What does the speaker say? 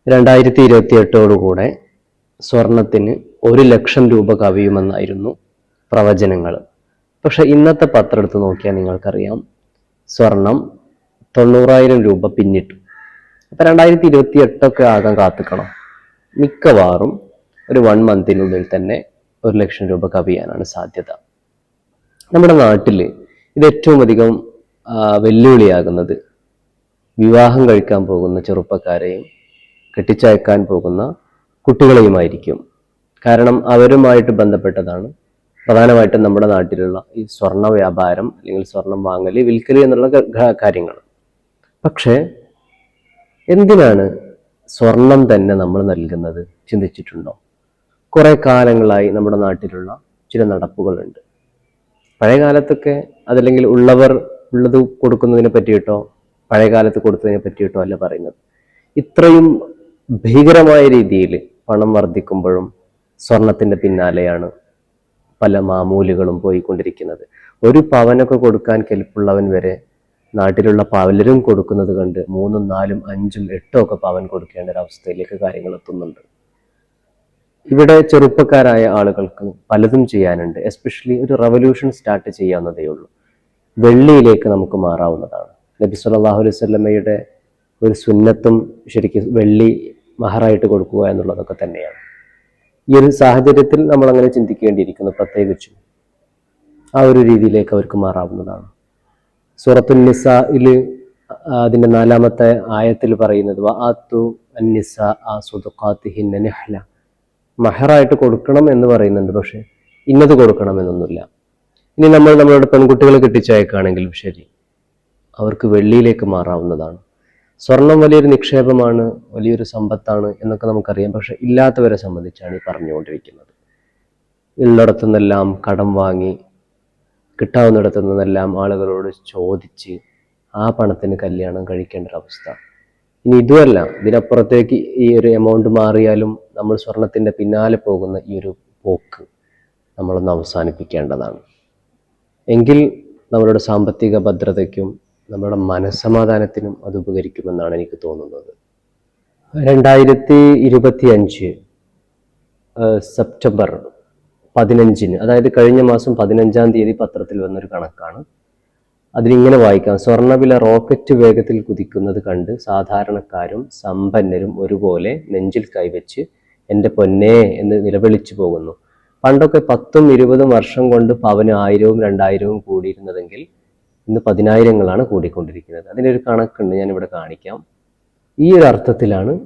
2028 സ്വർണത്തിന് 1,00,000 രൂപ കവിയുമെന്നായിരുന്നു പ്രവചനങ്ങൾ. പക്ഷെ ഇന്നത്തെ പത്രം എടുത്ത് നോക്കിയാൽ നിങ്ങൾക്കറിയാം, സ്വർണം 90,000 രൂപ പിന്നിട്ടു. അപ്പം 2028 ആകാൻ കാത്തിക്കണം. മിക്കവാറും ഒരു 1 മന്തിനുള്ളിൽ തന്നെ 1,00,000 രൂപ കവിയാനാണ് സാധ്യത. നമ്മുടെ നാട്ടിൽ ഇത് ഏറ്റവും അധികം വെല്ലുവിളിയാകുന്നത് വിവാഹം കഴിക്കാൻ പോകുന്ന ചെറുപ്പക്കാരെയും കെട്ടിച്ചയക്കാൻ പോകുന്ന കുട്ടികളെയുമായിരിക്കും. കാരണം അവരുമായിട്ട് ബന്ധപ്പെട്ടതാണ് പ്രധാനമായിട്ടും നമ്മുടെ നാട്ടിലുള്ള ഈ സ്വർണ്ണ വ്യാപാരം, അല്ലെങ്കിൽ സ്വർണം വാങ്ങൽ വിൽക്കൽ എന്നുള്ള കാര്യങ്ങൾ. പക്ഷേ എന്തിനാണ് സ്വർണം തന്നെ നമ്മൾ നൽകുന്നത് ചിന്തിച്ചിട്ടുണ്ടോ? കുറെ കാലങ്ങളായി നമ്മുടെ നാട്ടിലുള്ള ചില നടപ്പുകളുണ്ട്. പഴയ കാലത്തൊക്കെ അതല്ലെങ്കിൽ ഉള്ളവർ ഉള്ളത് കൊടുക്കുന്നതിനെ പറ്റിയിട്ടോ പഴയ കാലത്ത് കൊടുത്തതിനെ പറ്റിയിട്ടോ അല്ല പറയുന്നത്. ഇത്രയും ഭീകരമായ രീതിയിൽ പണം വർദ്ധിക്കുമ്പോഴും സ്വർണത്തിന്റെ പിന്നാലെയാണ് പല മാമൂലുകളും പോയിക്കൊണ്ടിരിക്കുന്നത്. ഒരു പവനൊക്കെ കൊടുക്കാൻ കെൽപ്പുള്ളവൻ വരെ നാട്ടിലുള്ള പലരും കൊടുക്കുന്നത് കണ്ട് 3, 4, 5, 8 ഒക്കെ പവൻ കൊടുക്കേണ്ട ഒരവസ്ഥയിലേക്ക് കാര്യങ്ങൾ എത്തുന്നുണ്ട്. ഇവിടെ ചെറുപ്പക്കാരായ ആളുകൾക്ക് പലതും ചെയ്യാനുണ്ട്. എസ്പെഷ്യലി ഒരു റവല്യൂഷൻ സ്റ്റാർട്ട് ചെയ്യാവുന്നതേ ഉള്ളൂ. വെള്ളിയിലേക്ക് നമുക്ക് മാറാവുന്നതാണ്. നബി സല്ലല്ലാഹു അലൈഹി വസല്ലമയുടെ ഒരു സുന്നത്തും ശരിക്കും വെള്ളി മഹറായിട്ട് കൊടുക്കുക എന്നുള്ളതൊക്കെ തന്നെയാണ്. ഈ ഒരു സാഹചര്യത്തിൽ നമ്മൾ അങ്ങനെ ചിന്തിക്കേണ്ടിയിരിക്കുന്നു. പ്രത്യേകിച്ചും ആ ഒരു രീതിയിലേക്ക് അവർക്ക് മാറാവുന്നതാണ്. സൂറത്തുൻ നിസാഇൽ അതിൻ്റെ 4-ാമത്തെ ആയത്തിൽ പറയുന്നത് വആതു അന്നിസാ സുദഖാതിഹിന്ന നിഹ്ല, മഹറായിട്ട് കൊടുക്കണം എന്ന് പറയുന്നുണ്ട്. പക്ഷെ ഇന്നത് കൊടുക്കണം എന്നൊന്നുമില്ല. ഇനി നമ്മൾ നമ്മളുടെ പെൺകുട്ടികളെ കെട്ടിച്ചയക്കുകയാണെങ്കിലും ശരി, അവർക്ക് വെള്ളിയിലേക്ക് മാറാവുന്നതാണ്. സ്വർണം വലിയൊരു നിക്ഷേപമാണ്, വലിയൊരു സമ്പത്താണ് എന്നൊക്കെ നമുക്കറിയാം. പക്ഷെ ഇല്ലാത്തവരെ സംബന്ധിച്ചാണ് ഈ പറഞ്ഞുകൊണ്ടിരിക്കുന്നത്. ഉള്ളിടത്തു നിന്നെല്ലാം കടം വാങ്ങി, കിട്ടാവുന്നിടത്തു നിന്നെല്ലാം ആളുകളോട് ചോദിച്ച് ആ പണത്തിന് കല്യാണം കഴിക്കേണ്ട ഒരവസ്ഥ. ഇനി ഇതുമല്ല, ഇതിനപ്പുറത്തേക്ക് ഈ ഒരു എമൗണ്ട് മാറിയാലും നമ്മൾ സ്വർണത്തിൻ്റെ പിന്നാലെ പോകുന്ന ഈ ഒരു പോക്ക് നമ്മളൊന്ന് അവസാനിപ്പിക്കേണ്ടതാണ്. എങ്കിൽ നമ്മളുടെ സാമ്പത്തിക ഭദ്രതയ്ക്കും നമ്മുടെ മനസ്സമാധാനത്തിനും അത് ഉപകരിക്കുമെന്നാണ് എനിക്ക് തോന്നുന്നത്. 2025 സെപ്റ്റംബർ 15, അതായത് കഴിഞ്ഞ മാസം 15-ാം തീയതി പത്രത്തിൽ വന്നൊരു കണക്കാണ്. അതിലിങ്ങനെ വായിക്കാം: സ്വർണ്ണവില റോക്കറ്റ് വേഗത്തിൽ കുതിക്കുന്നത് കണ്ട് സാധാരണക്കാരും സമ്പന്നരും ഒരുപോലെ നെഞ്ചിൽ കൈവച്ച് എൻ്റെ പൊന്നേ എന്ന് നിലവിളിച്ചു പോകുന്നു. പണ്ടൊക്കെ 10-20 വർഷം കൊണ്ട് പവന് 1000-ഉം 2000-ഉം കൂടിയിരുന്നതെങ്കിൽ ഇന്ന് 10,000-ങ്ങളാണ് കൂടിക്കൊണ്ടിരിക്കുന്നത്. അതിനൊരു കണക്കുണ്ട്, ഞാനിവിടെ കാണിക്കാം. ഈ ഒരു അർത്ഥത്തിലാണ്